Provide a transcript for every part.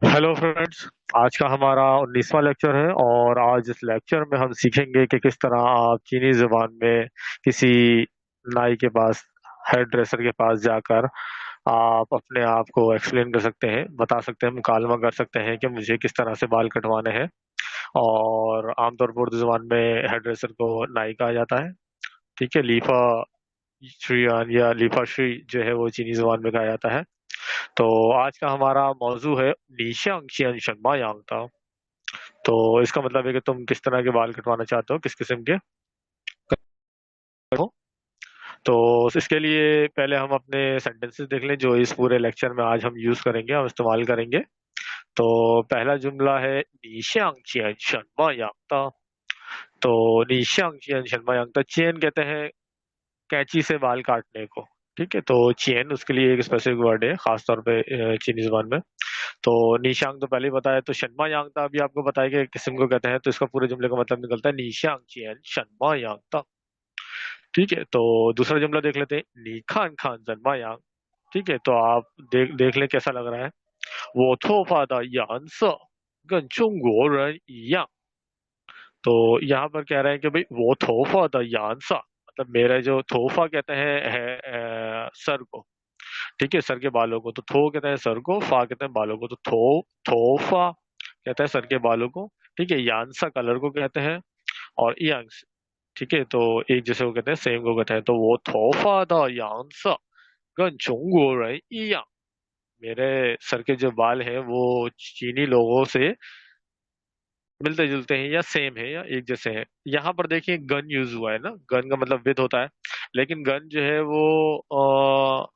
Hello friends. आज का हमारा 19वां लेक्चर है और आज इस लेक्चर में हम सीखेंगे कि किस तरह आप चीनी जुबान में किसी नाई के पास, हेयर ड्रेसर के पास जाकर आप अपने आप को एक्सप्लेन कर सकते हैं, बता सकते हैं, मुकालमा कर सकते हैं कि मुझे किस तरह से बाल कटवाने हैं। और आमतौर पर उर्दू जुबान में हेयर ड्रेसर को नाई कहा जाता है। ठीक है, लीफा श्रीयान या लीफा श्री जो है वो चीनी जुबान में कहा जाता है। तो आज का हमारा मौजू है नीशांग चियन शर्मा यांगता। तो इसका मतलब है कि तुम किस तरह के बाल कटवाना चाहते हो, किस किस्म के हो। तो इसके लिए पहले हम अपने सेंटेंसेस देख लें जो इस पूरे लेक्चर में आज हम यूज करेंगे, हम इस्तेमाल करेंगे। तो पहला जुमला है नीशांग चियन शर्मा यांगता। तो नीशांग चियन शर्मा यांगता, चियन कहते हैं कैंची से बाल काटने को। ठीक है, तो चियन उसके लिए एक स्पेसिफिक वर्ड है, खासतौर पे चीनी जुबान में। तो निशांग तो पहले ही बताया, तो शन्मा यांगता अभी आपको बताया कि किस्म को कहते हैं, तो इसका पूरे जुमले का मतलब निकलता है निशांग चियन शन्मा यांगता। ठीक है, तो दूसरा जुमला देख लेते हैं, नी खान खान जन्मा यांग। ठीक है, तो आप देख देख लें कैसा लग रहा है। वो थोफा दा यान से跟中国人一样। तो यहाँ पर कह रहे हैं कि भाई वो थोफा दा यान सा, मतलब मेरा जो थोफा कहते हैं है सर को। ठीक है, सर के बालों को। तो थो कहते हैं सर को, फा कहते हैं बालों को। तो थोफा कहता है सर के बालों को। ठीक है, यांसा कलर को कहते हैं। और यांग्स, ठीक है, तो एक जैसे को कहते हैं, सेम को कहते हैं। तो वो थोफा द यांसा 跟中国人一样। मेरे सर के जो बाल हैं वो चीनी लोगों से मिलते जुलते हैं या सेम है या एक जैसे हैं। यहाँ पर देखिए गन यूज हुआ है ना, गन का मतलब विद होता है। लेकिन गन जो है वो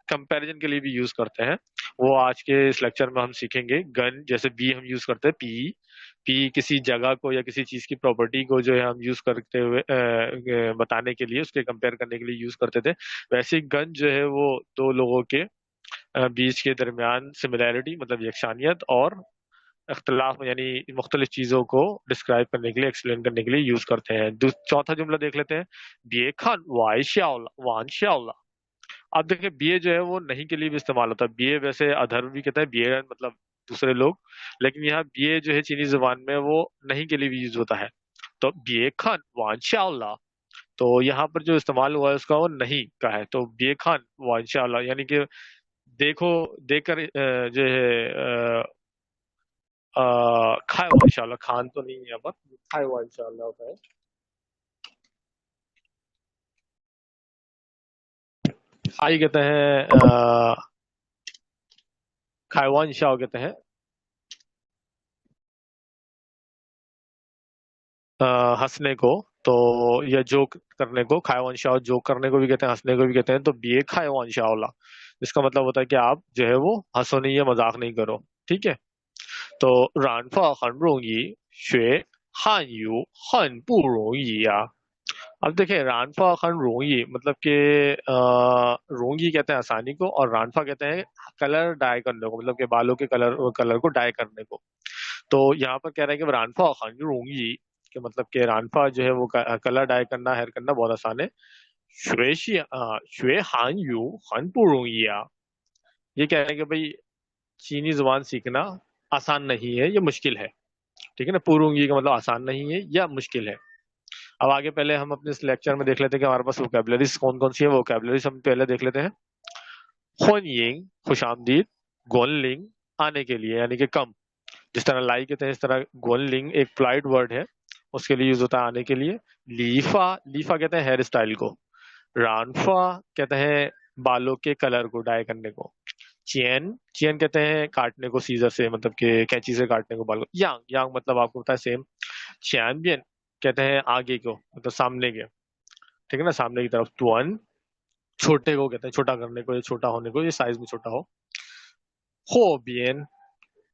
कंपैरिजन के लिए भी यूज करते हैं। वो आज के इस लेक्चर में हम सीखेंगे। गन जैसे बी हम यूज करते हैं, पी। पी किसी जगह को या किसी चीज की प्रॉपर्टी को जो है हम यूज करते हुए बताने के लिए, उसके कंपेयर करने के लिए यूज करते थे। वैसे ही गन जो है वो दो लोगों के बीच के दरमियान सिमिलैरिटी मतलब यकसानियत और इख्तलाफ यानी मुख्तलिफ चीजों को डिस्क्राइब करने के लिए, एक्सप्लेन करने के लिए यूज करते हैं। चौथा जुमला देख लेते हैं, बिए खान वाई श्याओला। अब देखिए बीए जो है वो नहीं के लिए भी इस्तेमाल होता है। बीए वैसे अधर्व भी कहता है, बीए मतलब दूसरे लोग। लेकिन यहाँ बीए जो है चीनी जुबान में वो नहीं के लिए भी यूज होता है। तो बीए खान वांशाला, तो यहाँ पर जो इस्तेमाल हुआ है उसका वो नहीं का है। तो बीए खान वांशाला यानी कि देखो, देखकर जो है खाए वांशाला, खान तो नहीं है यहाँ पर, खाए वांशाला होता है। खाई कहते हैं खाए वांशाओ कहते हैं हंसने को। तो या जोक करने को, खायवान जोक करने को भी कहते हैं, हंसने को भी कहते हैं। तो बिए खायवान शाओला, इसका मतलब होता है कि आप जो है वो हंसो नहीं या मजाक नहीं करो। ठीक है, तो रानफा हन रोंगी श्वे हान यू हन बु रोंगी या। अब देखिए रानफा हन रोंगी मतलब कि रोंगी कहते हैं आसानी को, और रानफा कहते हैं कलर डाई करने को, मतलब कि बालों के कलर कलर को डाई करने को। तो यहाँ पर कह रहे हैं कि रानफा हन रोंगी, कि मतलब कि रानफा जो है वो कलर डाई करना, हेयर करना बहुत आसान है। श्वे हान यू हन पू रोंगिया, ये कह रहे हैं कि भाई चीनी जुबान सीखना आसान नहीं है, ये मुश्किल है। ठीक है ना, पूरोंगी का मतलब आसान नहीं है या मुश्किल है। अब आगे पहले हम अपने इस लेक्चर में देख लेते हैं कि हमारे पास वोकेबलरीज कौन कौन सी है। वोकेबलरीज हम पहले देख लेते हैं। होनयिंग खुश आमदीद, गोनलिंग आने के लिए यानी कि कम। जिस तरह लाई कहते हैं इस तरह गोनलिंग एक प्लाइड वर्ड है, उसके लिए यूज होता है आने के लिए। लीफा, लीफा कहते हैं हेयर स्टाइल को। रानफा कहते हैं बालों के कलर को डाई करने को। चेन, चेन कहते हैं काटने को सीजर से, मतलब कि कैंची से काटने को बाल को। यांग, यांग मतलब आपको पता है सेम। चैंपियन कहते हैं आगे को, मतलब सामने के। ठीक है ना, सामने की तरफ। ट्वन, छोटे को कहते हैं छोटा करने को या छोटा होने को, ये साइज में छोटा हो। होबियन,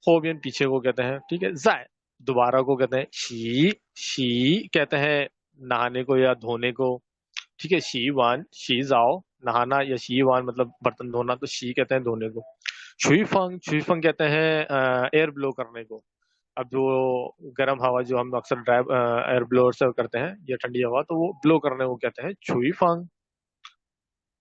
होबियन पीछे को कहते हैं। ठीक है, जाय दोबारा को कहते हैं। शी, शी कहते हैं नहाने को या धोने को। ठीक है, शी वान, शी जाओ नहाना, या शी वान मतलब बर्तन धोना, तो शी कहते हैं धोने को। छुईफंग, छुईफंग कहते हैं एयर ब्लो करने को। अब जो गर्म हवा जो हम अक्सर ड्राइव एयर ब्लोअर से करते हैं या ठंडी हवा, तो वो ब्लो करने को कहते हैं छुईफंग।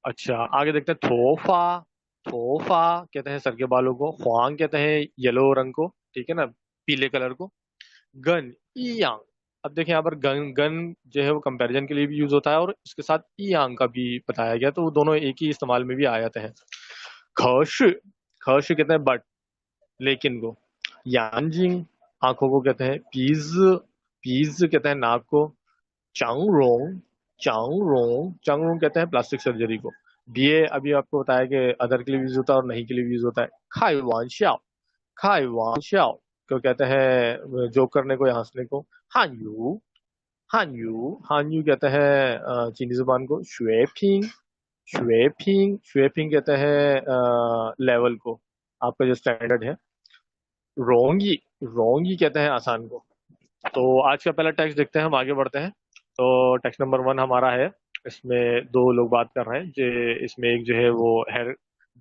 अच्छा आगे देखते हैं थोफा। थोफा कहते हैं सर के बालों को, हुआंग कहते हैं येलो रंग को, ठीक है ना, पीले कलर को। गन ईयांग, अब देखिए यहाँ पर गन गन जो है वो कंपैरिजन के लिए भी यूज होता है, और इसके साथ ईयांग का भी बताया गया, तो वो दोनों एक ही इस्तेमाल में भी आ जाते हैं। खश, खश कहते हैं बट, लेकिन को। यांजिंग, आंखों को कहते हैं। पीज, पीज कहते हैं नाक को। चांगरोंग, चांगरोंग, चांगरोंग कहते हैं प्लास्टिक सर्जरी को। बीए अभी आपको बताया कि अदर के लिए यूज होता है और नहीं के लिए यूज होता है। खाई वान श्याओ, खाई वान श्याओ को कहते हैं जोक करने को या हंसने को। हान यू, हान यू, हान यू कहते हैं चीनी जुबान को। शुएफिंग, शुएफिंग, शुएफिंग कहते हैं लेवल को, आपका जो स्टैंडर्ड है। रोंगी, रोंगी कहते हैं आसान को। तो आज का पहला टेक्स्ट देखते हैं, हम आगे बढ़ते हैं। तो टेक्स्ट नंबर 1 हमारा है। इसमें दो लोग बात कर रहे हैं, जो इसमें एक जो है वो हेयर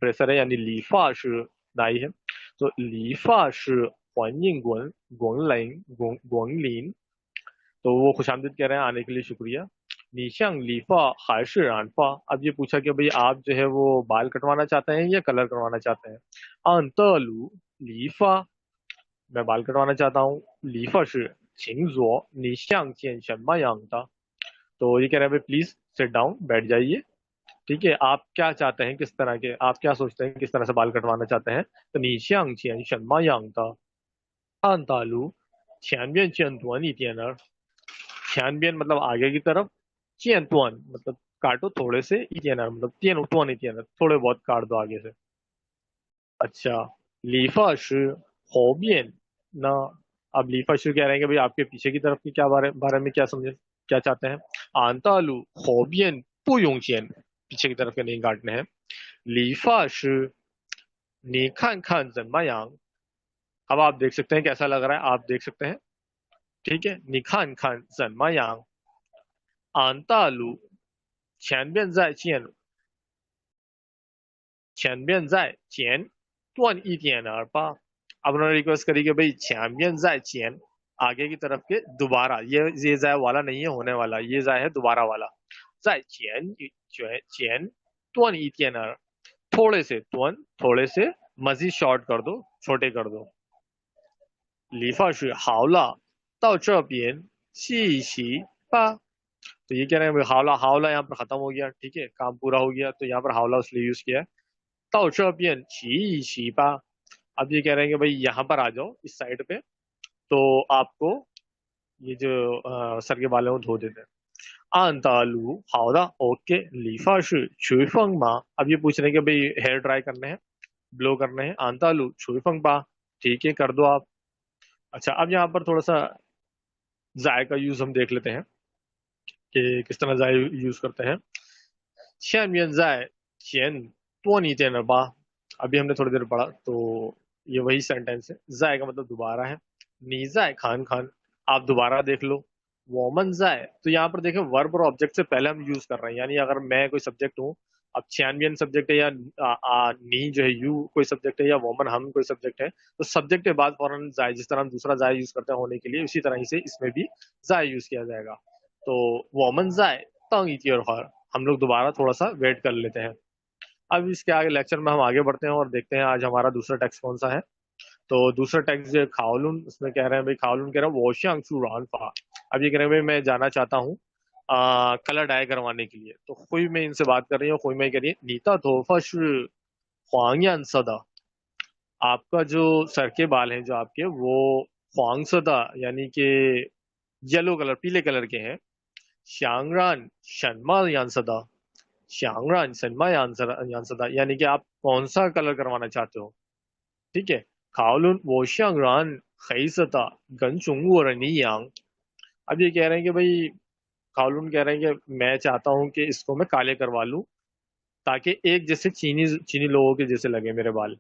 ड्रेसर है, यानी लीफाश नाई है। तो लीफाश हुआनयिंग गुन, गुनलिन, तो वो खुशामदीद कह रहे हैं, आने के लिए शुक्रिया। निशंग लीफा हाश रानफा, अब ये पूछा कि भाई आप जो है वो बाल कटवाना चाहते हैं या कलर करवाना चाहते हैं। अंतलू लीफा, मैं बाल कटवाना चाहता हूँ। लीफा是请坐你想见什么样的, तो ये कह रहे हैं भाई प्लीज सिट डाउन, बैठ जाइए। ठीक है, आप क्या चाहते हैं, किस तरह के, आप क्या सोचते हैं किस तरह से बाल कटवाना चाहते हैं। तो 你想剪什么样的，按道路前面剪短一点儿，前边मतलब आगे की तरफ, 剪短 मतलब काटो थोड़े से, 一点儿 मतलब 剪短一点儿, थोड़े बहुत काट दो आगे से। अच्छा, लीफा शू होबियन ना, अब लीफा शू कह रहे हैं कि भाई आपके पीछे की तरफ की क्या बारे बारे में क्या समझे, क्या चाहते हैं। आंतालू होबियन पुयोंगजियन, पीछे की तरफ के नहीं काटने हैं। लीफा शू नी खान खान जन्मायांग, अब आप देख सकते हैं कैसा लग रहा है, आप देख सकते हैं। ठीक है, नी खान खान जन्मायांग, आंतालू छेनबियन जाए चियन, चैंपियन जाए चैन तुअन ई टियन अरपा, अब उन्होंने रिक्वेस्ट करी कि भाई चैंपियन जाए चैन, आगे की तरफ के दोबारा, ये जाए वाला नहीं है होने वाला, ये जाए है दोबारा वाला। जाए चैन, चैन तुअन ई टियन, थोड़े से तुअन, थोड़े से मजीद शॉर्ट कर दो, छोटे कर दो। लीफा शु हावला ताओ चौबियन सी सी पा, तो ये कह रहे हैं भाई हावला, हावला यहाँ पर खत्म हो गया, ठीक है, काम पूरा हो गया, तो यहाँ पर हावला उसलिए यूज किया है। 到这边洗一洗吧, अब ये कह रहे हैं कि भाई यहाँ पर आ जाओ इस साइड पे, तो आपको ये जो सर के बाल है वो धो देते हैं। 按道路好的，OK， 理发是吹风吗, अब ये पूछ रहे हैं कि भाई हेयर ड्राई करने हैं, ब्लो करने हैं। 按道路吹风吧, ठीक है कर दो आप। अच्छा, अब यहाँ पर थोड़ा सा जाय का यूज हम देख लेते हैं कि किस तरह जाय यूज करते हैं। 下面再减多你点了吧, अभी हमने थोड़ी देर पढ़ा, तो ये वही सेंटेंस है। जाय का मतलब दोबारा है। नी जाय खान खान, आप दोबारा देख लो। वोमन जाय, तो यहाँ पर देखें वर्ब और ऑब्जेक्ट से पहले हम यूज कर रहे हैं, यानी अगर मैं कोई सब्जेक्ट हूँ, अब चैंपियन सब्जेक्ट है, या नी जो है यू कोई सब्जेक्ट है, या वोमन हम कोई सब्जेक्ट है, तो सब्जेक्ट के बाद फौरन जाय, जिस तरह हम दूसरा जाय यूज करते हैं होने के लिए, उसी तरह ही से इसमें भी जाय यूज किया जाएगा। तो वोमन जाय तंग इतियर, हम लोग दोबारा थोड़ा सा वेट कर लेते हैं। अब इसके आगे लेक्चर में हम आगे बढ़ते हैं और देखते हैं आज हमारा दूसरा टेक्स्ट कौन सा है। तो दूसरा टेक्स्ट जो है खाओलुन, उसमें कह रहे हैं भाई, खाओलुन कह रहा है वोशियांग चू रानफा, अब ये कह रहे हैं भाई मैं जाना चाहता हूँ कलर डाई करवाने के लिए। तो हुई में इनसे बात कर रही है, हुई में कह रही है नीता धोफा हुआंग सदा, आपका जो सर के बाल हैं जो आपके, वो हुआंग सदा यानी कि येलो कलर, पीले कलर के हैं। श्यांगरान शर्मा यानसदा, श्यांगरान शर्मा यानसदा यानी कि आप कौन सा कलर करवाना चाहते हो। ठीक है, खाओलुन वो श्यांगरान खईसता गनचुंगू और नियांग, अब ये कह रहे हैं कि भाई, खाओलुन कह रहे हैं कि मैं चाहता हूं कि इसको मैं काले करवा लूं, ताकि एक जैसे चीनी चीनी लोगों के जैसे लगे मेरे बाल।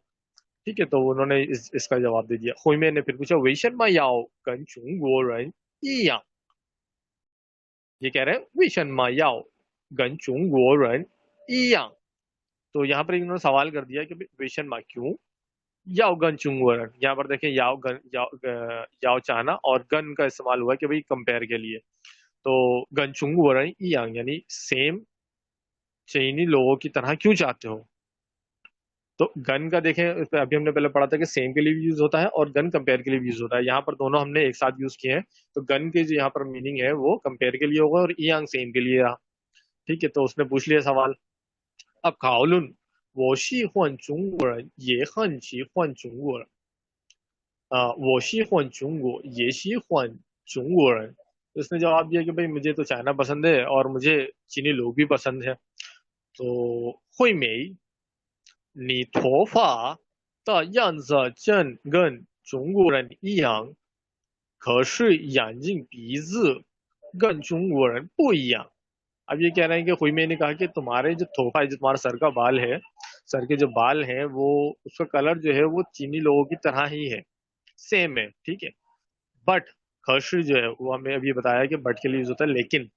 ठीक है, तो उन्होंने इसका जवाब दे दिया। हुई ने फिर पूछा वेशन मा याओ गनचुंगू रन यांग, ये कह रहे हैं वेशन मा याओ गनचुंगू रन यांग, तो यहाँ पर इन्होंने सवाल कर दिया कि वेशन मा क्यों याओ गन चुंगवर, यहाँ पर देखें याओ गन, याओ चाहना, और गन का इस्तेमाल हुआ कि भाई कंपेयर के लिए। तो गन चुंगवर यांग यानी सेम चीनी लोगों की तरह क्यों चाहते हो। तो गन का देखें, इस पे अभी हमने पहले पढ़ा था कि सेम के लिए भी यूज होता है और गन कंपेयर के लिए भी यूज होता है। यहाँ पर दोनों हमने एक साथ यूज किए हैं। तो गन के जो यहाँ पर मीनिंग है वो कंपेयर के लिए होगा और ईयांग सेम के लिए रहा। ठीक है, तो उसने पूछ लिया सवाल। अब खाओलुन, वो शी हुन चुंगुरन ये हन शी हुन चुंगुरन, वो शी हुन चुंगु ये शी हुन चुंगुरन। तो उसने जवाब दिया कि भाई मुझे तो चाइना पसंद है और मुझे चीनी लोग भी पसंद है। तो हुई मेई, 你头发的样子跟中国人一样，可是眼睛鼻子跟中国人不一样। अब ये कह रहे हैं कि हुई में ने कहा कि तुम्हारे जो थोपा है, जो तुम्हारा सर का बाल है, सर के जो बाल हैं वो, उसका कलर जो है वो चीनी लोगों की तरह ही है, सेम है। ठीक है, बट खर्श जो है वो हमें अभी बताया कि बट के लिए यूज होता है, लेकिन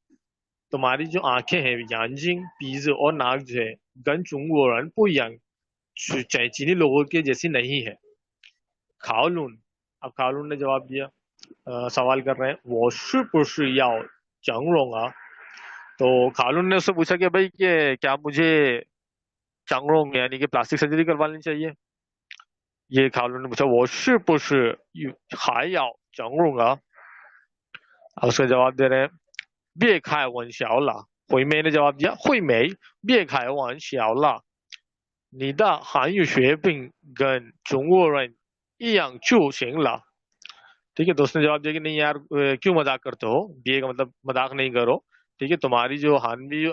तुम्हारी जो आंखें हैं यांजिंग पीज और नाक जो है गन चुंगुरन पुयांग, चीनी लोगों के जैसी नहीं है। खाओलून, अब खाओलून ने जवाब दिया, सवाल कर रहे हैं वो शु पुशु याओ चंगरोंगा। तो खाओलून ने उससे पूछा कि भाई कि क्या मुझे चंगरोंग यानी कि प्लास्टिक सर्जरी करवा लेनी चाहिए। ये खाओलून ने पूछा वो शु पुशु हाई याओ चंगरोंगा। अब उसका जवाब दे रहे हैं 别开玩笑了。惠美ने जवाब दिया, 惠美别开玩笑了，你的韩语水平跟中国人一样就行了। ठीक है, तो उसने जवाब दिया कि नहीं यार, क्यों मजाक करते हो, बीए का मतलब मजाक नहीं करो। ठीक है, तुम्हारी जो हानवी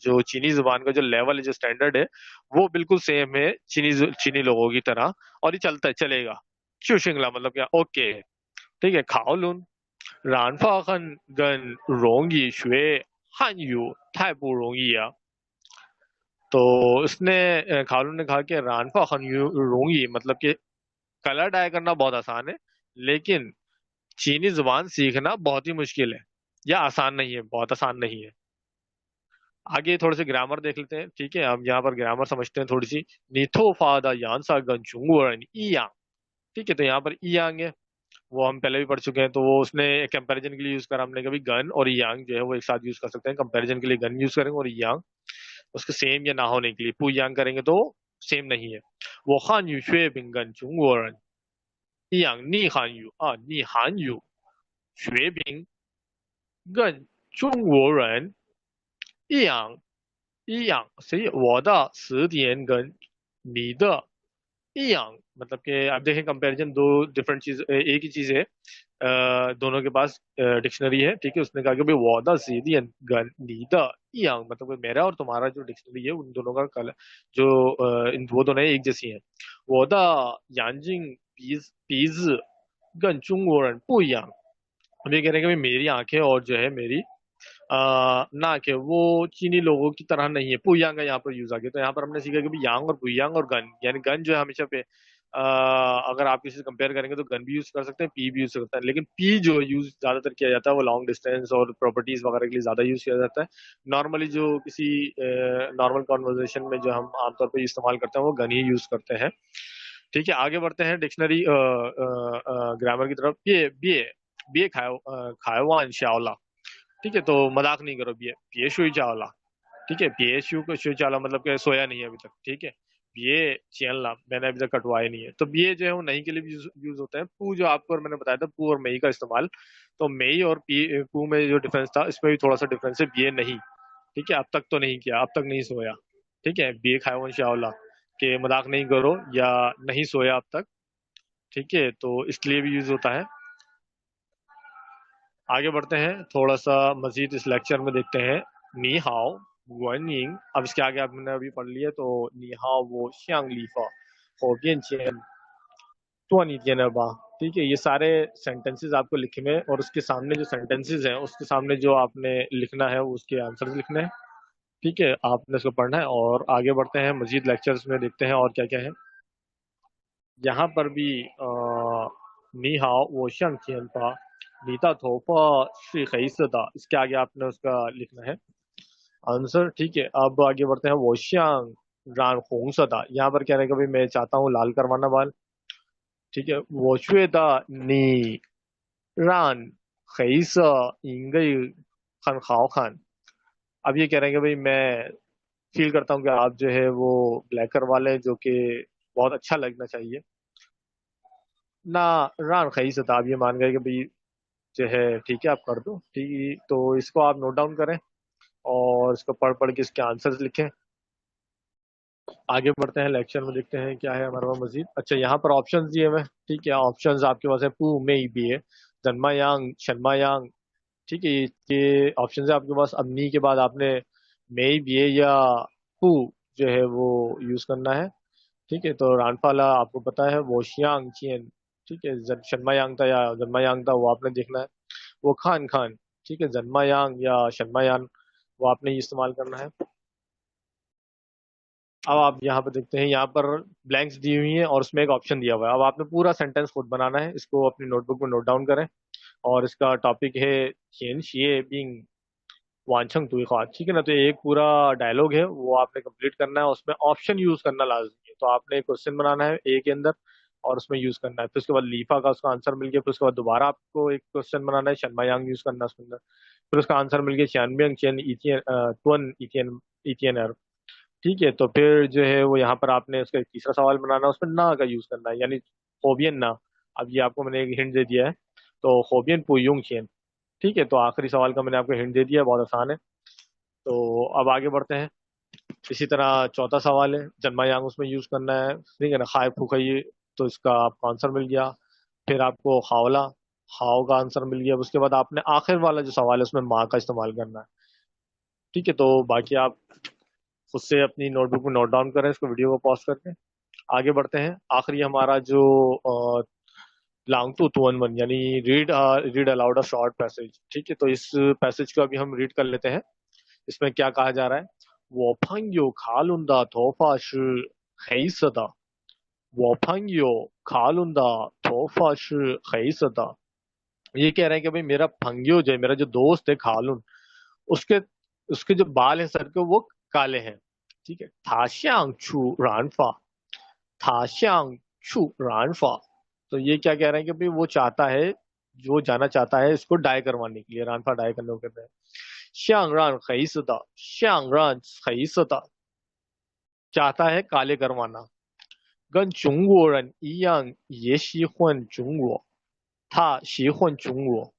जो चीनी जुबान का जो लेवल है, जो स्टैंडर्ड है, वो बिल्कुल सेम है चीनी लोगों की तरह, और ये चलता है चलेगा। चू शिंगला मतलब क्या, ओके। ठीक है, खाओ लून, 染发很跟容易学汉语太不容易啊। तो उसने खालू ने कहा कि रानफा खन रोंगी मतलब कि कलर डाई करना बहुत आसान है, लेकिन चीनी जुबान सीखना बहुत ही मुश्किल है, या आसान नहीं है, बहुत आसान नहीं है। आगे थोड़े से ग्रामर देख लेते हैं। ठीक है, हम यहाँ पर ग्रामर समझते हैं थोड़ी सी। निथो फादा यान सा गन चुंगुरन ईयांग। ठीक है, तो यहाँ पर ईयांग है, वो हम पहले भी पढ़ चुके हैं, तो वो उसने कंपैरिजन के लिए यूज करा। हमने कभी गन और यांग जो है वो एक साथ यूज कर सकते हैं, कंपैरिजन के लिए गन यूज करेंगे और यांग उसके सेम या ना होने के लिए पू यांग करेंगे तो सेम नहीं है। वो हान यू शुए बिंग गन चुंगुरन यांग नी हान यू नी हान यू शुए बिंग गन चुंगुरन样一样，所以我的词典跟你的一样, मतलब कि आप देखें कंपैरिजन, दो डिफरेंट चीज, एक ही चीज है, दोनों के पास डिक्शनरी है। ठीक है, उसने कहा कि भाई वादा सीधी गन नीदा यांग, मतलब कि मेरा और तुम्हारा जो डिक्शनरी है उन दोनों का कलर जो इन वो दोनों एक जैसी हैं। वादा यांजिंग पीज पीज गन चुंगोरन पुयांग। हम ये कह रहे हैं कि भाई मेरी आंखें और जो है मेरी ना कि वो चीनी लोगों की तरह नहीं है। पुयांग का यहाँ पर यूज आ गया, तो यहाँ पर हमने सीखा कि भाई यांग और पुयांग और गन, यानी गन जो है हमेशा पे अगर आप किसी से कंपेयर करेंगे तो गन भी यूज कर सकते हैं, पी भी यूज कर सकते हैं, लेकिन पी जो यूज ज्यादातर किया जाता है वो लॉन्ग डिस्टेंस और प्रॉपर्टीज वगैरह के लिए ज्यादा यूज किया जाता है। नॉर्मली जो किसी नॉर्मल कॉन्वर्जेशन में जो हम आमतौर पर इस्तेमाल करते हैं वो गन ही यूज करते हैं। ठीक है, आगे बढ़ते हैं डिक्शनरी ग्रामर की तरफ। ये बिए बिए खायो खायोवान शाओला। ठीक है, तो मजाक नहीं करो, बिए बिए शुई चावला। ठीक है, बिए शू को शुई चावला मतलब कि सोया नहीं है अभी तक। ठीक है, बिए चेनला मैंने अभी तक कटवाया नहीं है। तो बिए जो है वो नहीं के लिए भी यूज होता है। पू जो आपको और मैंने बताया था, पू और मई का इस्तेमाल, तो मई और पी पू में जो डिफरेंस था इसमें भी थोड़ा सा डिफरेंस है, बिए नहीं। ठीक है, अब तक तो नहीं किया, अब तक नहीं सोया। ठीक है, बिए खायोन शाओला के मजाक नहीं करो या नहीं सोया अब तक। ठीक है, तो इसलिए भी यूज होता है। आगे बढ़ते हैं, थोड़ा सा मजीद इस लेक्चर में देखते हैं। नी हाओ गुआनिंग, अब इसके आगे आपने अभी पढ़ लिया, तो नी हाओ वो श्यांग लीफा हो बियन चेन तो नी तियन बा। ठीक है, ये सारे सेंटेंसेस आपको लिखने हैं और उसके सामने जो सेंटेंसेस हैं उसके सामने जो आपने लिखना है वो उसके आंसर्स लिखने हैं। ठीक है, आपने इसको पढ़ना है और आगे बढ़ते हैं मजीद लेक्चर्स में, देखते हैं और क्या क्या है। यहाँ पर भी नी हाओ वो श्यांग चेन पा नीता थोपा श्री खईसदा, इसके आगे आपने उसका लिखना है आंसर। ठीक है, अब आगे बढ़ते हैं। वो श्यांग रान होंग सदा, यहाँ पर कह रहे हैं कि भाई मैं चाहता हूँ लाल करवाना बाल। ठीक है, वो श्वेता नी रान खईसा इंगई खान खाओ खान। अब ये कह रहे हैं कि भाई मैं फील करता हूँ कि आप जो है वो ब्लैक करवा लें, जो कि बहुत अच्छा लगना चाहिए ना। रान खई से आप ये मान गए कि भाई जो है ठीक है, आप कर दो ठीक, तो इसको आप नोट डाउन करें और इसको पढ़ पढ़ के इसके आंसर्स लिखें। आगे बढ़ते हैं, लेक्चर में देखते हैं क्या है हमारे पास मजीद। अच्छा, यहाँ पर ऑप्शंस दिए हुए हैं, ठीक है। ऑप्शंस आपके पास है पू में बी है, जन्मा यांग, शर्मा यांग, ठीक है। ये ऑप्शन है आपके पास। अब नी के बाद आपने मे बी ए या पू जो है वो यूज करना है, ठीक है। तो रानपाला आपको पता है वो शियांग चियन, ठीक है। शर्मा यांग था या जन्मा यांग था वो आपने देखना है। वो खान खान, ठीक है। जन्मा यांग या शर्मा यान वो आपने इस्तेमाल करना है। अब आप यहाँ पर देखते हैं, यहाँ पर ब्लैंक्स दी हुई हैं और उसमें एक ऑप्शन दिया हुआ है। अब आपने पूरा सेंटेंस खुद बनाना है, इसको अपनी नोटबुक में नोट डाउन करें। और इसका टॉपिक है छियन शिए बिंग वांछंग तुई ख्वा, ठीक है ना। तो एक पूरा डायलॉग है वो आपने कंप्लीट करना है, उसमें ऑप्शन यूज करना लाजमी है। तो आपने एक क्वेश्चन बनाना है ए के अंदर और उसमें यूज करना है। फिर उसके बाद लीफा का उसका आंसर मिल गया, फिर उसके बाद दोबारा आपको एक क्वेश्चन बनाना है, शर्मा यांग यूज करना है उसके अंदर। फिर उसका आंसर मिल गया छियानबे चियन इथियन टुन इथियन इथियन, ठीक है। तो फिर जो है वो यहाँ पर आपने उसका एक तीसरा सवाल बनाना है, उसमें ना का यूज करना है, यानी होबियन ना। अब ये आपको मैंने एक हिंट दे दिया है, तो होबियन पुयुंग छियन, ठीक है। तो आखिरी सवाल का मैंने आपको हिंट दे दिया, बहुत आसान है। तो अब आगे बढ़ते हैं। इसी तरह चौथा सवाल है जन्मायांग, उसमें यूज करना है, ठीक है ना। खाए फूकई, तो इसका आपको आंसर मिल गया। फिर आपको खावला, खाओ का आंसर मिल गया। उसके बाद आपने आखिर वाला जो सवाल है उसमें माँ का इस्तेमाल करना है, ठीक है। तो बाकी आप खुद से अपनी नोटबुक में नोट डाउन करें इसको, वीडियो को पॉज करके। आगे बढ़ते हैं। आखिरी हमारा जो लांग टू टू वन वन, यानी read read aloud a short passage, ठीक है। तो इस पैसेज को अभी हम रीड कर लेते हैं। इसमें क्या कहा जा रहा है? 我朋友卡伦的头发是黑色的。我朋友卡伦的头发是黑色的। ये कह रहे हैं कि भाई मेरा भंगियो जो है, मेरा जो दोस्त है खालून, उसके उसके जो बाल हैं सर के वो काले हैं, ठीक है। थाश्यांग छू रानफा, थाश्यांग छू रानफा। तो ये क्या कह रहे हैं कि भाई वो चाहता है, जो जाना चाहता है इसको डाई करवाने के लिए, रानफा डाई करने को कहते हैं। 象让黑色的，象让黑色的， चाहता है काले करवाना। 跟中国人一样也喜欢中国，他喜欢中国।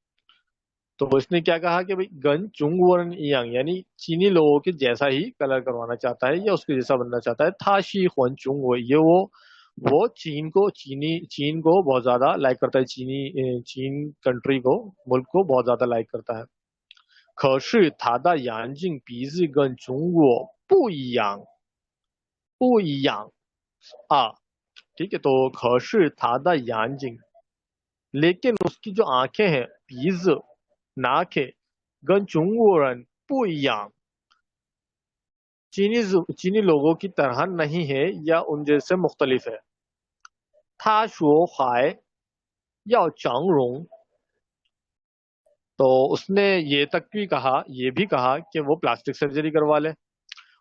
तो उसने क्या कहा कि भाई गन चुंगवरन यांग, यानी चीनी लोगों के जैसा ही कलर करवाना चाहता है या उसके जैसा बनना चाहता है। था शी हुन चुंग, ये वो चीन को बहुत ज्यादा लाइक करता है, चीन कंट्री को, मुल्क को बहुत ज्यादा लाइक करता है। 可是他的眼睛鼻子跟中国不一样，不一样啊，ठीक है। तो 可是他的眼睛, लेकिन उसकी जो आंखें हैं, बीज नाक है, 跟中国人不一样, चीनी चीनी लोगों की तरह नहीं है या उन जैसे मुख्तलिफ है। 他说还要整容, तो उसने ये तक भी कहा, ये भी कहा कि वो प्लास्टिक सर्जरी करवा ले।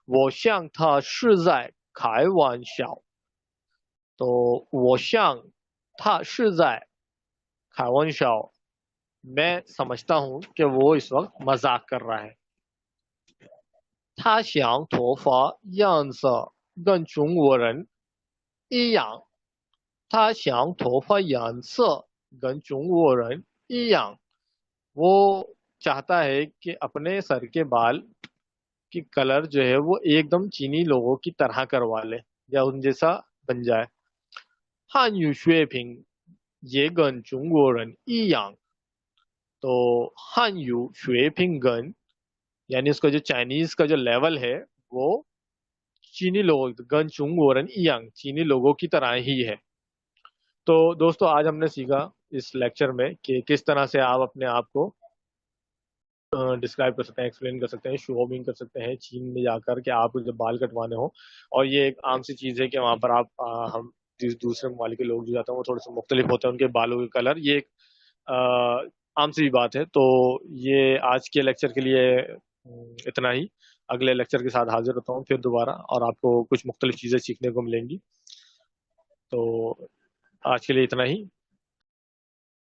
我向他是在开玩笑, तो 我向他是在开玩笑, मैं समझता हूं कि वो इस वक्त मजाक कर रहा है। 他想头发样子跟中国人一样，他想头发颜色跟中国人一样, वो चाहता है कि अपने सर के बाल की कलर जो है वो एकदम चीनी लोगों की तरह करवा ले या उन जैसा बन जाए। 汉语水平也跟中国人一样, तो 汉语水平跟, यानी उसका जो चाइनीज का जो लेवल है वो चीनी लोगों गन चुंगोरन इयांग, चीनी लोगों की तरह ही है। तो दोस्तों आज हमने सीखा इस लेक्चर में कि किस तरह से आप अपने आप को डिस्क्राइब कर सकते हैं, एक्सप्लेन कर सकते हैं, शोमिंग कर सकते हैं चीन में जाकर के आप जब बाल कटवाने हो। और ये एक आम सी चीज़ है कि वहाँ पर आप हम दूसरे ममालिक के लोग जो जाते हैं वो थोड़े से मुख्तलिफ होते हैं उनके बालों के कलर, ये एक आम सी बात है। तो ये आज के लेक्चर के लिए इतना ही। अगले लेक्चर के साथ हाजिर होता हूँ फिर दोबारा, और आपको कुछ मुख्तलिफ चीज़ें सीखने को मिलेंगी। तो आज के लिए इतना ही।